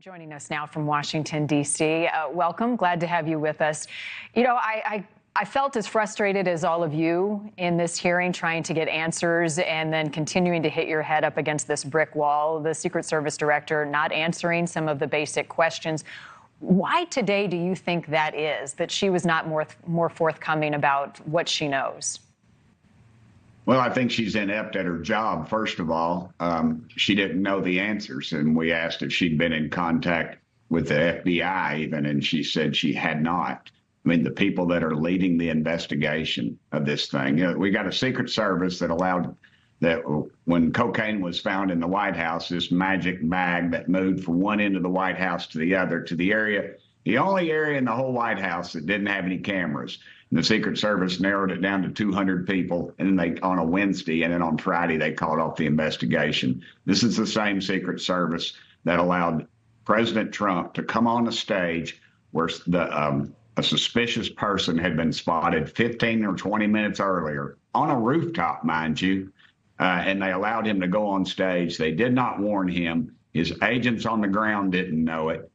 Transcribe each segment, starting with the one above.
Joining us now from Washington, D.C. Welcome. Glad to have you with us. You know, I felt as frustrated as all of you in this hearing, trying to get answers and then continuing to hit your head up against this brick wall. The Secret Service Director not answering some of the basic questions. Why today do you think that is, that she was not more forthcoming about what she knows? Well, I think she's inept at her job, first of all. She didn't know the answers, and we asked if she'd been in contact with the FBI even, and she said she had not. I mean, the people that are leading the investigation of this thing, you know, we got a Secret Service that allowed that when cocaine was found in the White House, this magic bag that moved from one end of the White House to the other, to the area, the only area in the whole White House that didn't have any cameras. And the Secret Service narrowed it down to 200 people, and then they, on a Wednesday, and then on Friday, they called off the investigation. This is the same Secret Service that allowed President Trump to come on the stage where a suspicious person had been spotted 15 or 20 minutes earlier on a rooftop, mind you, and they allowed him to go on stage. They did not warn him. His agents on the ground didn't know it.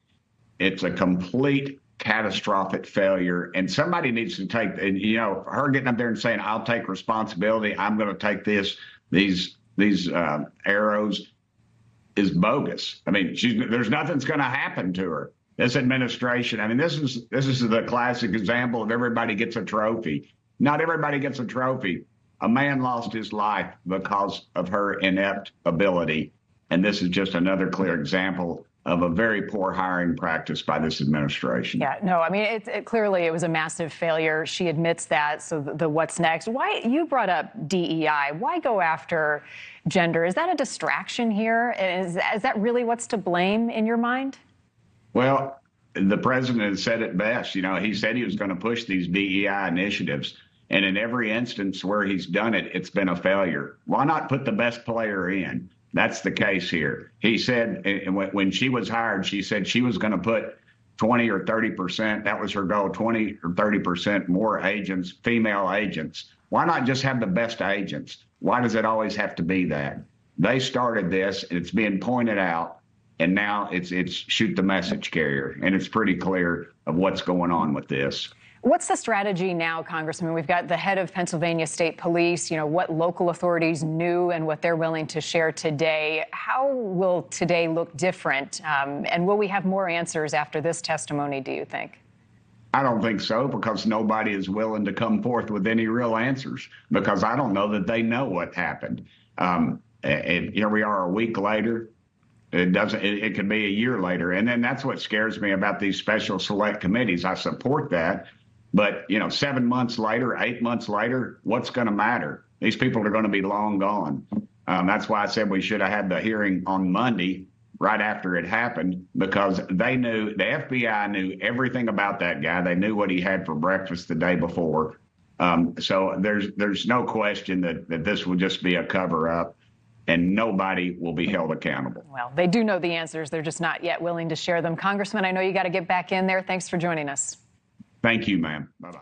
It's a complete catastrophic failure, and somebody needs to take, and you know, her getting up there and saying, I'll take responsibility, I'm going to take these arrows, is bogus. I mean, there's nothing's going to happen to her. This administration, I mean, this is the classic example of everybody gets a trophy. Not everybody gets a trophy. A man lost his life because of her inept ability, and this is just another clear example of a very poor hiring practice by this administration. Yeah, no, I mean, clearly it was a massive failure. She admits that. So the what's next? Why, you brought up DEI. Why go after gender? Is that a distraction here? Is that really what's to blame in your mind? Well, the president has said it best. You know, he said he was going to push these DEI initiatives, and in every instance where he's done it, it's been a failure. Why not put the best player in? That's the case here. He said, and when she was hired, she said she was going to put 20 or 30%. That was her goal, 20 or 30% more agents, female agents. Why not just have the best agents? Why does it always have to be that? They started this, and it's being pointed out, and now it's shoot the message carrier, and it's pretty clear of what's going on with this. What's the strategy now, Congressman? We've got the head of Pennsylvania State Police, you know, what local authorities knew and what they're willing to share today. How will today look different? And will we have more answers after this testimony, do you think? I don't think so, because nobody is willing to come forth with any real answers, because I don't know that they know what happened. And here we are a week later. It could be a year later. And then that's what scares me about these special select committees. I support that. But, you know, 7 months later, 8 months later, what's going to matter? These people are going to be long gone. That's why I said we should have had the hearing on Monday right after it happened, because they knew, the FBI knew everything about that guy. They knew what he had for breakfast the day before. So there's no question that this will just be a cover up, and nobody will be held accountable. Well, they do know the answers. They're just not yet willing to share them. Congressman, I know you got to get back in there. Thanks for joining us. Thank you, ma'am. Bye-bye.